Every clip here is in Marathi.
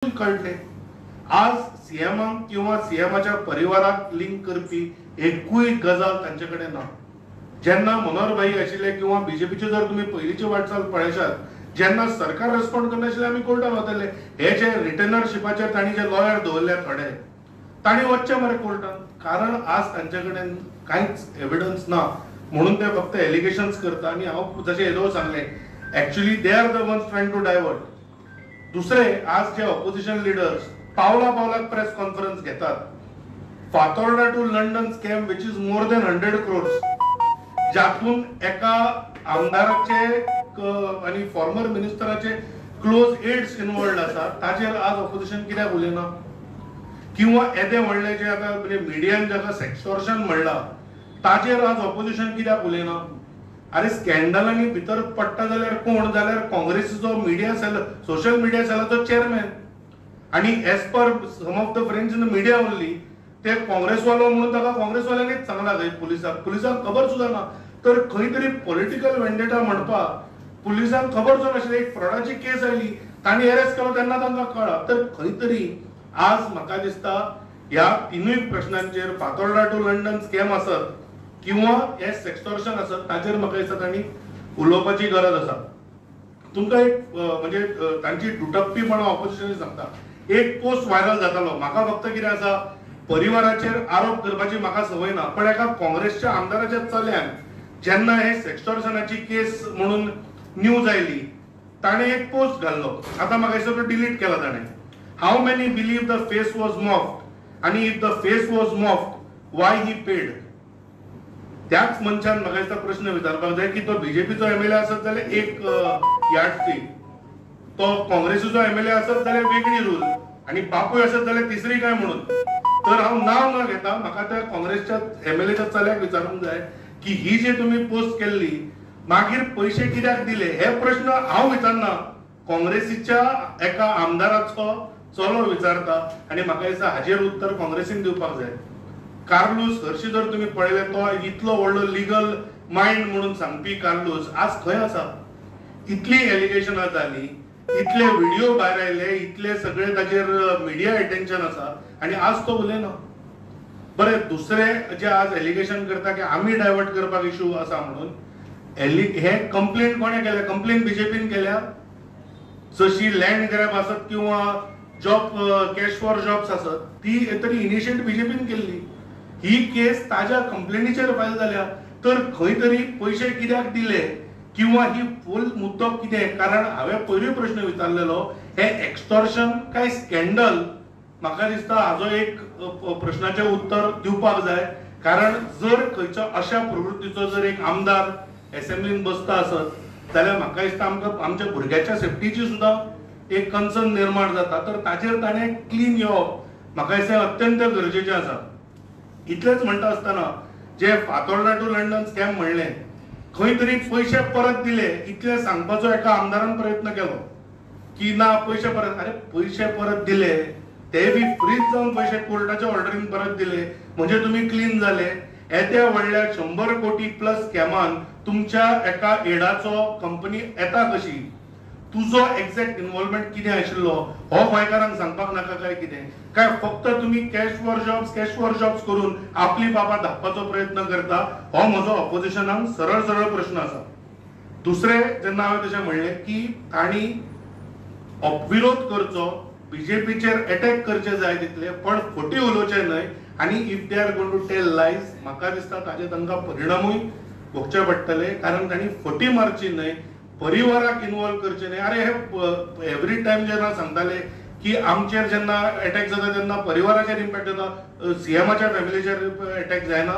कळले आज सीएमांक किंवा सीएमाच्या परिवाराक लिंक करपी एकूय गजाल तांच्याकडे ना। जेन्ना मनोहर भाई आशिल्ले किंवा बीजेपीचे जर तुम्ही पहिलीची वाटचाल पळयशात जेन्ना सरकार रेस्पॉन्ड करनाशिल्ले आमी कोर्टात वतले। हे जे रिटर्नरशिपाचेर तांणी जे लॉयर दवरले थोडे तांणी वचचे मरे कोर्टात, कारण आज तांचे कडेन कांयच एविडन्स ना म्हणून ते फक्त एलिगेशन्स करता। आणि हांव जशें येदो सांगले actually they are the ones trying to divert. दुसरे आज जे ऑपोजिशन लिडर्स पावला पावलाक प्रेस कॉन्फरन्स घेतात, Fatorda to London scam which is more than 100 crores, ज्यातून एका आमदाराचे आणि फॉर्मर मिनिस्टराचे क्लोज एड्स इन्वॉल्ड आसात, ताचेर आज ऑपोजिशन कित्याक उलयना? किंवा येदे व्हडले जे आता मिडियान जाका सेक्सटॉर्शन म्हणला ताचेर आज ऑपोजिशन कित्याक उलयना? अरे स्कॅन्डलांनी भितर पडटा जाल्यार कोण? जाल्यार काँग्रेसीचो मिडिया सेल, सोशल मिडिया सेलाचो चेअरमॅन। आणि as per some of the friends in the media only ते काँग्रेसवालो म्हणून ताका काँग्रेसवाल्यांनीच सांगला पुलिसांक खबर सुद्धा ना। तर खंय तरी पॉलिटिकल वेंडेटा म्हणपाक पुलिसांक खबर जो नाशिल्ली, एक फ्रॉडाची केस आयली तांणी अरेस्ट केलो तेन्ना तांकां कळ्ळा। तर खंय तरी आज म्हाका दिसता ह्या तिनूय प्रश्नांचेर फातोर्डा टू लंडन स्कॅम आसत किंवा हे सेक्सटॉर्शन आसत ताचेर म्हाका दिसता तांणी उलोवपाची गरज आसा। तुमकां एक म्हणजे तांची दुटप्पीपणा ऑपोजिशनाची सांगता, एक पोस्ट व्हायरल जातालो, म्हाका फक्त कितें आसा परिवाराचेर आरोप करपाची म्हाका संवय ना, पण एका काँग्रेसच्या आमदाराच्या चल्यान जेन्ना हे सेक्सटॉर्शनाची केस म्हणून न्यूज आयली ताणें एक पोस्ट घाल्लो, आता म्हाका दिसता तो डिलीट केला ताणें। How many believe the face was morphed, आणि if the face was morphed why he paid? त्याच मनशान म्हाका दिसता प्रश्न विचारपाक जाय की तो बीजेपीचो एमएलए आसत जाल्यार एक यार्डस्टिक, तो काँग्रेसीचो एमएलए आसत जाल्यार वेगळी रूल, आणि बापूय आसत जाल्यार तिसरी काय म्हणून। तर हांव नांव न घेता म्हाका त्या काँग्रेसच्या एमएलएच्या चल्याक विचारूंक जाय की ही जी तुम्ही पोस्ट केल्ली मागीर पैसे कित्याक दिले? हे प्रश्न हांव विचारना, काँग्रेसीच्या एका आमदाराचो चलो विचारता, आणि म्हाका दिसता हाजेर उत्तर काँग्रेसीन दिवपाक जाय। कार्लोस हरशी जर तुम्ही पळयले तो इतलो व्हडलो लिगल माइंड म्हणून सांगपी कार्लोस आज खंय आसा? इतली एलिगेशनां जाली, इतले व्हिडिओ भायर आयले, इतले सगळे ताचेर मिडिया अटेन्शन आसा, आणि आज तो उलयना। बरे दुसरे जे आज एलिगेशन करता की आमी डायवर्ट करपाक इश्यू आसा म्हणून, हे कंप्लेंट कोणे केल्या? कंप्लेंट बीजेपीन केल्या। जशी लँड ग्रॅब आसत किंवा जॉब कॅश फॉर जॉब्स आसत ती तरी इनिशिएट बीजेपीन केल्ली, ही केस ताज्या कंप्लेनीचेर फायल जाल्या। तर खंय तरी पैसे कित्याक दिले किंवा ही फुल मुद्दो कितें? कारण हांवें पयलीं प्रश्न विचारलेलो, हे एक्सटॉर्शन काय स्कॅन्डल? म्हाका दिसता हाजो एक प्रश्नाचें उत्तर दिवपाक जाय, कारण जर खंयच्या अशा प्रवृत्तीचो जर एक आमदार असेंब्लीन बसता आसत जाल्यार म्हाका दिसता आमकां आमच्या भुरग्याच्या सेफ्टीची सुद्धा एक कन्सर्न निर्माण जाता। तर ताचेर ताणें क्लीन येवप म्हाका दिसता अत्यंत गरजेचें आसा। इतलेंच म्हणटा आसतना जे फातोर्डा टू लंडन स्कॅम म्हणले, खंय तरी पैसे परत दिले इतले सांगपाचो एका आमदारान प्रयत्न केलो की ना पैसे परत, अरे पैसे परत दिले ते बी फ्रीज जावन पैसे कोर्टाच्या ऑर्डरीन परत दिले म्हणजे तुम्ही क्लीन झाले। येद्या व्हडल्या 100 कोटी प्लस स्कॅमान तुमच्या एका एडाचो कंपनी येता कशी? तुझो एक्झॅक्ट इन्व्हॉल्वमेंट कितें आशिल्लो हो गोंयकारांक सांगपाक नाका काय कितें? काय फक्त तुम्ही कॅश फॉर जॉब्स करून आपली बाबा धापपाचो प्रयत्न करता? हो म्हजो ऑपोजिशनाक सरळ सरळ प्रश्न आसा। दुसरे जेन्ना हांवें तशें म्हणलें की तांणी विरोध करचो, बीजेपीचेर अटॅक करचे जाय तितले, पण खोटी उलोवचे न्हय, आणि if they are going to tell lies म्हाका दिसता ताजे तांकां परिणामूय भोगचे पडटले, कारण तांणी फटी मारची न्हय, परिवाराक इन्वॉल्व करचे न्हय। अरे हे एवरी टाइम जेन्ना सांगताले की आमचेर जेन्ना अटॅक जाता तेन्ना परिवाराचेर इम्पॅक्ट जाता, सीएमाच्या फॅमिलीचेर अटॅक जायना,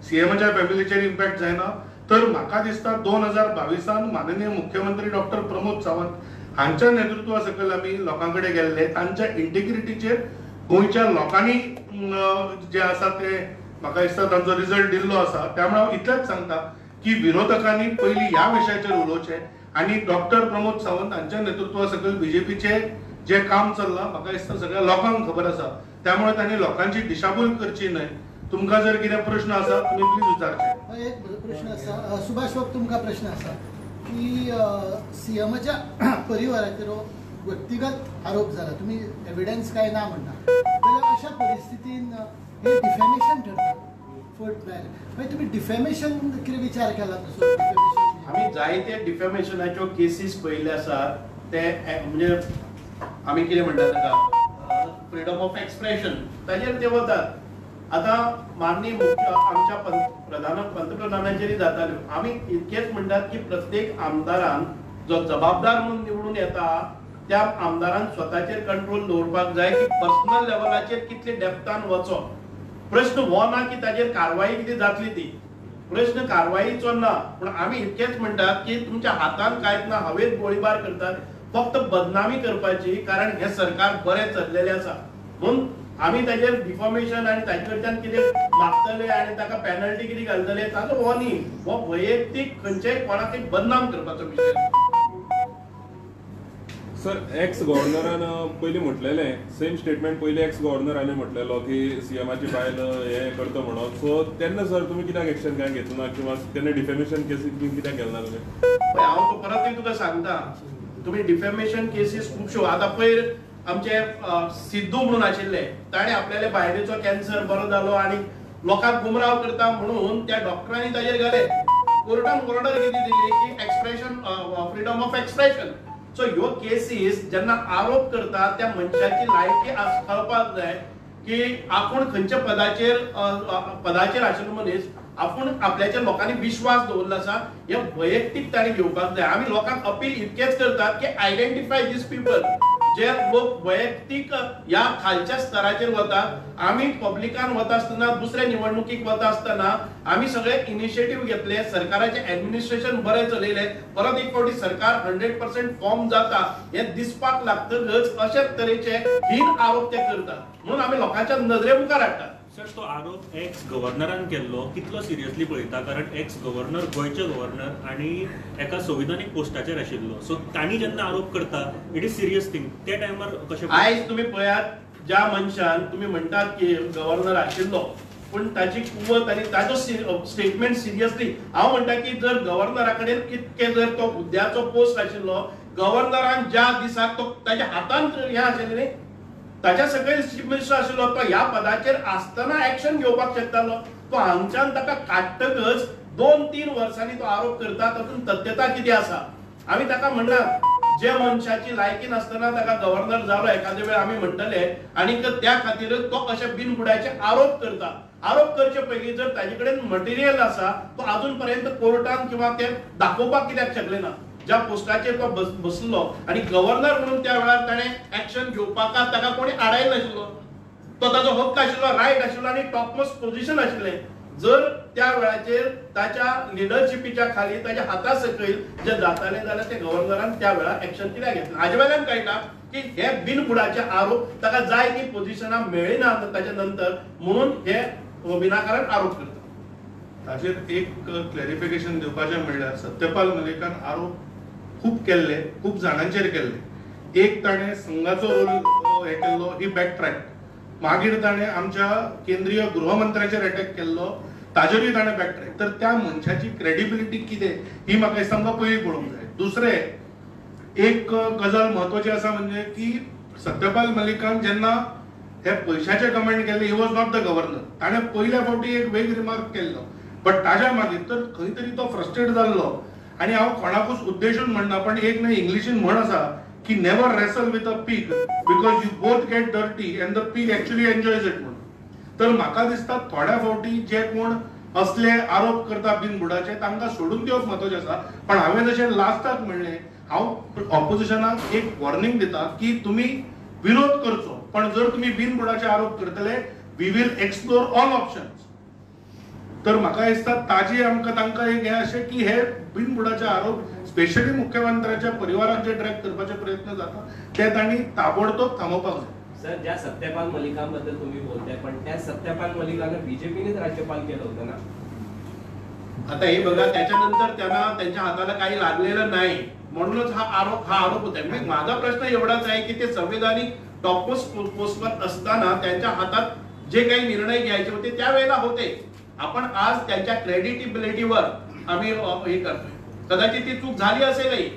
सीएमाच्या फॅमिलीचेर इम्पॅक्ट जायना। तर म्हाका दिसता 2022 माननीय मुख्यमंत्री डॉक्टर प्रमोद सावंत हांच्या नेतृत्वा सकयल आमी लोकांकडे गेल्ले, तांच्या इंटिग्रिटीचेर गोंयच्या लोकांनी जे आसा ते म्हाका दिसता तांचो रिझल्ट दिल्लो आसा। त्यामुळे हांव इतलेंच सांगता की विरोधकांनी पयलीं ह्या विशयाचेर उलोवचें, आणि डॉक्टर प्रमोद सावंत हांच्या नेतृत्वा सकयल बीजेपीचे जे काम चल्लां म्हाका दिसता सगळ्या लोकांक खबर आसा, त्यामुळे तांणी लोकांची दिशाभूल करची न्हय। तुमकां जर कितें प्रश्न आसा तुमी प्लीज विचारचे। एक प्रश्न आसा सुभाष बाब, तुमकां प्रश्न आसा की सीएमाच्या परिवाराचेर व्यक्तिगत आरोप झाला, तुम्ही एव्हिडन्स काय ना म्हणटा, जाल्यार अशा परिस्थितीन हे डिफॅमेशन ठरता फट नाय. मागीर तुम्ही डिफॅमेशन कितें विचार केला तसो? आमी जायते डिफॅमेशनाच्यो केसीस पळयल्ले आसात. ते म्हणजे आमी कितें म्हणटा ताका फ्रीडम ऑफ एक्सप्रेशन ताजेर ते वतात. आता माननीय आमच्या पंतप्रधानांचेरय जाताल्यो. आमी इतकेच म्हणटात की प्रत्येक आमदारान जो जबाबदार म्हणून निवडून येता त्या आमदारान स्वताचेर कंट्रोल दवरपाक जाय की पर्सनल लेवलाचेर कितले डेप्थान वचो. प्रश्न हो ना की ताजेर कारवाई कितें जातली ती, प्रश्न कारवाईचो ना. पूण आमी इतकेच म्हणटात की तुमच्या हातान कांयच ना, हवेत गोळीबार करतात फक्त बदनामी करपाची, कारण हे सरकार बरें चल्लेले आसा म्हणून आमी ताजेर डिफॉर्मेशन आनी ताजे कडच्यान कितें मागतले आनी ताका पेनल्टी कितें घालतले ताचो हो न्ही. हो वैयक्तीक खंयचेय कोणाकय बदनाम करपाचो विशय. सर, एक्स गव्हर्नरान पयलीं म्हटलेलें सेम स्टेटमेंट पयलीं एक्स गव्हर्नरांनी म्हटलेलो की सीएमाची बायल हे करता म्हणून. सो तेन्ना सर तुमी कित्याक एक्शन काय घेतलो ना, किंवा तेन्ना डिफॅमेशन केसीस बी कित्याक केलना तुमी? हांव परतय तुका सांगता, तुमी डिफॅमेशन केसीस खुबश्यो आतां पयर आमचे सिद्धू म्हणून आशिल्ले, ताणें आपल्याले बायलेचो कॅन्सर बरो जालो आनी लोकांक गुमराव करता म्हणून त्या डॉक्टरांनी ताजेर घाले. कोर्टान ऑर्डर कितें दिली की expression freedom of expression. So ह्यो केसीस जेन्ना आरोप करता त्या मनशाची लायकी कळपाक जाय की आपूण खंयच्या पदाचेर आशिल्लो मनीस, आपूण आपल्याच्या लोकांनी विश्वास दवरलो आसा, हे वैयक्तीक ताणें घेवपाक जाय. आमी लोकांक अपील इतकेच करतात की आयडेंटिफाय दीस पीपल जे लोक वैयक्तीक ह्या खालच्या स्तराचेर वतात. आमी पब्लिकान वता आसतना, दुसऱ्या निवडणुकीक वता आसतना आमी सगळे इनिशिएटिव्ह घेतले, सरकाराचे ऍडमिनिस्ट्रेशन बरें चलयले. परत एक फावटी सरकार 100% फॉर्म जाता हे दिसपाक लागतकच अशेच तरेचे हीन आरोप ते करतात. म्हणून आमी लोकांच्या नजरे मुखार हाडटात. सर, तो आरोप एक्स गव्हर्नरान केल्लो कितलो सिरियसली पळयता? कारण एक्स गव्हर्नर गोंयचे गव्हर्नर आनी एका संविधानीक पोस्टाचेर आशिल्लो. सो तांणी जेन्ना आरोप करता इट इज सिरियस थिंग. ते टायमार कशें आयज तुमी पळयात, ज्या मनशान तुमी म्हणटात की गव्हर्नर आशिल्लो पूण ताची कुवत आनी ताजो स्टेटमेंट सिरियसली, हांव म्हणटा की जर गव्हर्नरा कडेन इतके जर तो हुद्द्याचो पोस्ट आशिल्लो, गव्हर्नरान ज्या दिसाक तो ताच्या हातान हें आशिल्लें न्ही, ताच्या सकयल चीफ मिनिस्टर आशिल्लो, तो ह्या पदाचेर आसतना एक्शन घेवपाक शकतालो. तो हांगच्यान ताका काडटकच 2-3 वर्सांनी तो आरोप करता, तातूंत तथ्यता कितें आसा? आमी ताका म्हणनात जे मनशाची लायकी नासतना ताका गव्हर्नर जालो एखादे वेळ आमी म्हणटले, आनी त्या खातीरच तो अशे बिनबुडाचे आरोप करता. आरोप करचे पयलीं जर ताजे कडेन मटेरियल आसा, तो अजून पर्यंत कोर्टान किंवा ते दाखोवपाक कित्याक शकले ना? ज्या पोस्टाचेर तो बसलो आनी गव्हर्नर म्हणून त्या वेळार ताणें एक्शन घेवपाक ताका कोणी आडायल नाशिल्लो. तो ताजो हक्क आशिल्लो, रायट आशिल्लो आनी टॉपमोस्ट पोझिशन आशिल्लें. जर त्या वेळाचेर ताच्या लिडरशिपीच्या खाली ताच्या हाता सकयल जे जाताले जाल्यार ते गव्हर्नरान त्या वेळार एक्शन कित्याक घेतलें? हाजे वेल्यान कळटा की हे बिनबुडाचे आरोप ताका जाय ती पोझिशनां मेळ्ळीना ताच्या नंतर, म्हणून हे विनाकारण आरोप करता. ताचेर एक क्लॅरिफिकेशन दिवपाचें म्हणल्यार सत्यपाल मलिकान आरोप खूब केल्ले, खूब जाणांचेर केल्ले. एक ताणें संघाचो रोल हे केल्लो, ही बॅक ट्रॅक. मागीर ताणें आमच्या केंद्रीय गृहमंत्र्याचेर अटॅक केल्लो, ताजेरूय ताणें बॅक ट्रॅक. तर त्या मनशाची क्रेडिबिलिटी कितें ही म्हाका दिसता आमकां पयलीं पळोवंक जाय. दुसरें एक गजाल म्हत्वाची आसा म्हणजे की सत्यपाल मलिकान जेन्ना हे पयशाचे कमेंट केले, he was not the governor. ताणें पयल्या फावटी एक वेग रिमार्क केल्लो, बट ताज्या मागीर तर खंय तरी तो फ्रस्ट्रेट जाल्लो. आणि हांव कोणाकूच उद्देशून म्हणना, पण एक न्ही इंग्लिशीन म्हण आसा की never wrestle with a pig because you both get dirty and the pig actually enjoys it म्हणून. तर म्हाका दिसता थोड्या फावटी जे कोण असले आरोप करता बिनबुडाचे तांकां सोडून दिवप महत्वाचें आसा. पण हांवें जशें लास्टाक म्हणलें, हांव ऑपोजिशनाक एक वॉर्निंग दिता की तुमी विरोध करचो, पण जर तुमी बिनबुडाचे आरोप करतले, we will explore all options. तर म्हाका दिसता ताजी आमकां तांकां एक हें अशें की हे बिनबुडाचे आरोप स्पेशली मुख्यमंत्र्याच्या परिवाराक जे ट्रॅक करपाचे प्रयत्न जाता ते तांणी ताबडतोब थांबोवपाक जाय. सर, ज्या सत्यपाल मलिकांबद्दल तुम्ही बोलताय, पण त्या सत्यपाल मलिकांना बीजेपीनेच राज्यपाल केलं होतं ना? आता हे बघा, त्याच्यानंतर त्यांना त्यांच्या हाताला काही लागलेलं नाही म्हणूनच हा आरोप होता. माझा प्रश्न एवढाच आहे की ते संविधानिक टॉपमोस्ट पोस्टवर असताना त्यांच्या हातात जे काही निर्णय घ्यायचे होते त्यावेळेला होते. आपण आज त्यांच्या क्रेडिटिबिलिटीवर आम्ही हे करतोय. कदाचित ती चूक झाली असेलही,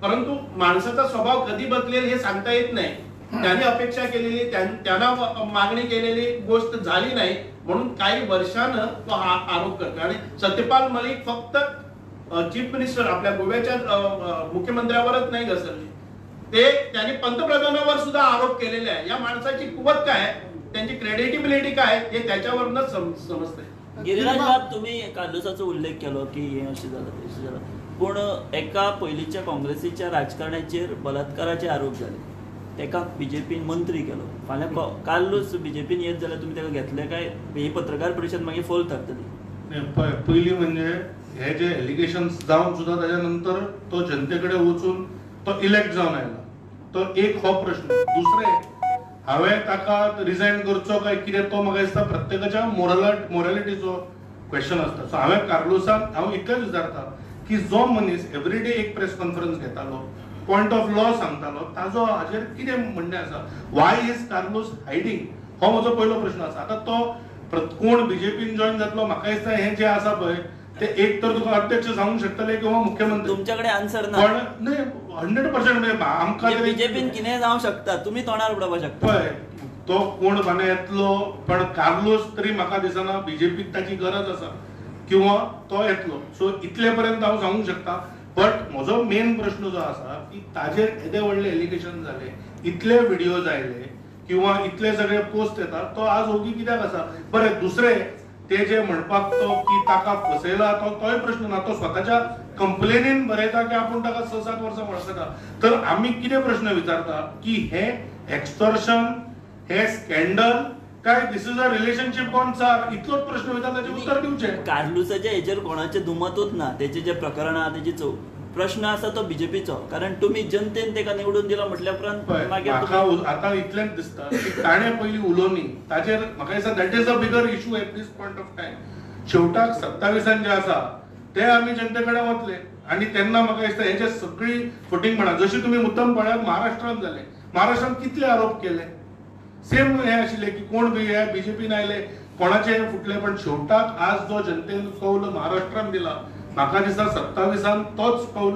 परंतु माणसाचा स्वभाव कधी बदलेल हे सांगता येत नाही. त्यांनी अपेक्षा केलेली, त्यांना मागणी केलेली गोष्ट झाली नाही, म्हणून काही वर्षानं तो हा आरोप करतो. आणि सत्यपाल मलिक फक्त चीफ मिनिस्टर आपल्या गोव्याच्या मुख्यमंत्र्यावरच नाही घसरले, ते त्यांनी पंतप्रधानावर सुद्धा आरोप केलेले आहे. या माणसाची कुवत काय, त्यांची क्रेडिटिबिलिटी काय हे त्याच्यावरच समजतंय. गिरिराज बाब, तुम्ही कार्लोसाचो उल्लेख केलो की हे अशें जालें तशें जालें, पूण एका पयलींच्या काँग्रेसीच्या राजकारण्याचेर बलात्काराचे आरोप जाले, तेका बीजेपीन मंत्री केलो. फाल्यां कार्लोस बीजेपीन येत जाल्यार तुमी तेका घेतले काय? ही पत्रकार परिशद मागीर फोल थारतली. पहिली म्हणजे हे जे एलिगेशन्स जावन सुद्धा त्याच्यानंतर तो जनतेकडे वचून तो इलेक्ट जावन आयला, तो एक हो प्रश्न. दुसरे, हांवें ताका रिजायन करचो काय कितें तो म्हाका दिसता प्रत्येकाच्या मोरालिटीचो क्वेश्चन आसता. सो हांवें कार्लोसाक हांव इतलेंच विचारता की जो मनीस एवरीडे एक प्रेस कॉन्फरन्स घेतालो, पॉइंट ऑफ लॉ सांगतालो, ताजो हाजेर कितें म्हणणें आसा? Y is Carlos hiding? हो म्हजो पयलो प्रश्न आसा. आतां तो कोण बीजेपीन जॉईन जातलो, म्हाका दिसता हें जें आसा पळय ते एक तर तुका अध्यक्ष सांगूंक शकतले किंवा मुख्यमंत्री. तुमच्याकडे आन्सर ना. पण नाही 100% आमकां बीजेपीन कितें जावंक शकता, तुमी तोंडार उडोवपाक शकता. पळय तो कोण बाने येतलो, पण कार्लोस तरी म्हाका दिसना बीजेपीक ताची गरज आसा किंवा तो येतलो. सो इतले पर्यंत हांव सांगूंक शकता. बट म्हजो मेन प्रश्न जो आसा की ताजेर येदे व्हडले एलिगेशन जाले, इतले व्हिडिओज आयले किंवा इतले सगळे पोस्ट येतात, तो आज ओगी कित्याक आसा? बरें, दुसरे ते जे म्हणपाक तो की ताका फसयला, तोय प्रश्न ना. तो स्वताच्या कंप्लेनीन बरयता की आपूण ताका 6-7 वर्सां वळखता. तर आमी कितें प्रश्न विचारता की हे एक्सटॉर्शन, हे स्कॅन्डल काय दिस इज अ रिलेशनशिप ऑन चार? इतलोच प्रश्न विचारता, ताचें उत्तर दिवचें. कार्लोसाच्या हेचेर कोणाचें दुमतूच ना. तेचे जे प्रकरण आहा तेची प्रश्न आसा तो बीजेपीचो, कारण तुमी जनतेन तेका निवडून दिलो म्हटल्या उपरांत मागीर आतां इतलेंच दिसता की ताणें पयलीं उलोवनी, ताचेर म्हाका दिसता that is a bigger issue at this point of time. शेवटाक 27 जे आसा ते आमी जनते कडेन वतले आनी तेन्ना म्हाका दिसता हेचे सगळी फुटींग म्हणा. जशी तुमी मुद्दम पळयात महाराष्ट्रांत जाले, महाराष्ट्रांत कितले आरोप केले, सेम हे आशिल्ले की कोण हे बीजेपीन आयले, कोणाचे फुटले. पण शेवटाक आज जो जनतेन कौल महाराष्ट्रान दिला, म्हाका दिसता 27 तोच कौल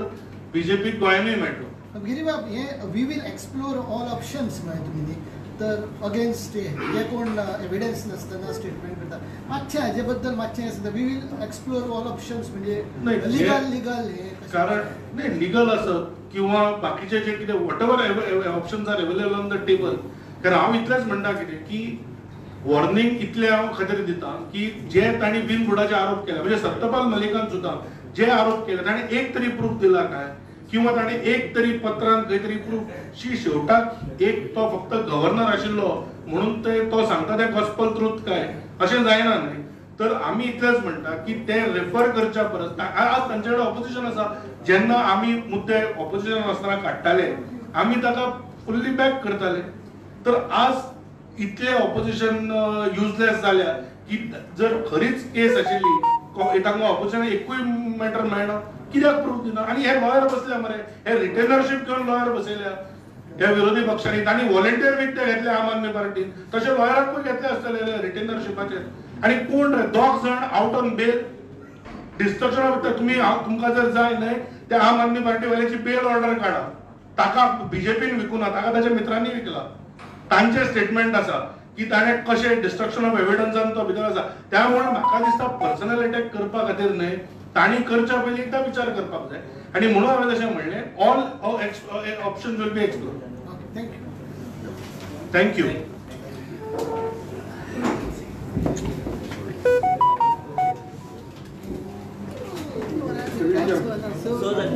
बीजेपीक गोंयानूय मेळटलो. गिरीबाब, हे we will explore all options म्हळ्यार तुमी न्ही, तर अगेन्स्ट हे कोण एविडन्स नासतना स्टेटमेंट करता, मातशें हाजे बद्दल मातशें आसता. We will explore all options म्हणजे लिगल हे कारण नाही लिगल असत किंवा बाकीचे जे कितें whatever options are available on the table. कारण हांव इतलेंच म्हणटा कितें की वॉर्निंग इतले हांव खातीर दिता की जे तांणी बिनबुडाचे आरोप केले, म्हणजे सत्यपाल मलिकान सुद्दां जे आरोप केले ताणें एक तरी प्रूफ दिला काय, किंवा ताणें एक तरी पत्रांत खंय तरी प्रूफ. शेवटाक एक तो फक्त गव्हर्नर आशिल्लो म्हणून तो सांगता ते गॉस्पल ट्रूथ काय, अशें जायना न्ही. तर आमी इतलेंच म्हणटा की ते रेफर करच्या परस आज तांचे कडेन ऑपोजिशन आसा. जेन्ना आमी मुद्दे ऑपोजिशन आसतना काडटाले, आमी ताका फुल्ली बॅक करताले. तर आज इतले ऑपोजिशन युजलेस जाल्या की जर खरीच केस आशिल्ली तांकां ऑपोजिशन एकूय मॅटर मेळना, कित्याक प्रूफ दिना? आनी हे लॉयर बसल्या मरे, हे रिटेनरशीप घेवन लॉयर बसयल्या ह्या विरोधी पक्षांनी. तांणी व्हॉलंटियर विकते घेतले आम आदमी पार्टीन, तशे लॉयराकूय घेतले आसतले रिटेनरशिपाचेर. आनी कोण रे 2 जाण out on bail destruction of तुम्ही तुमकां जर जाय न्हय ते आम आदमी पार्टीवाल्याची बेल ऑर्डर काढा. ताका बीजेपीन विकूना, ताका ताच्या मित्रांनी विकला. तांचे स्टेटमेंट आसा की ताणें कशें डिस्ट्रक्शन ऑफ एविडन्सान तो भितर आसा. त्यामुळे म्हाका दिसता पर्सनल अटॅक करपा खातीर न्हय, तांणी करच्या पयलीं एकदा विचार करपाक जाय. आनी म्हणून हांवें तशें म्हणलें all options will be explore. Thank you. So that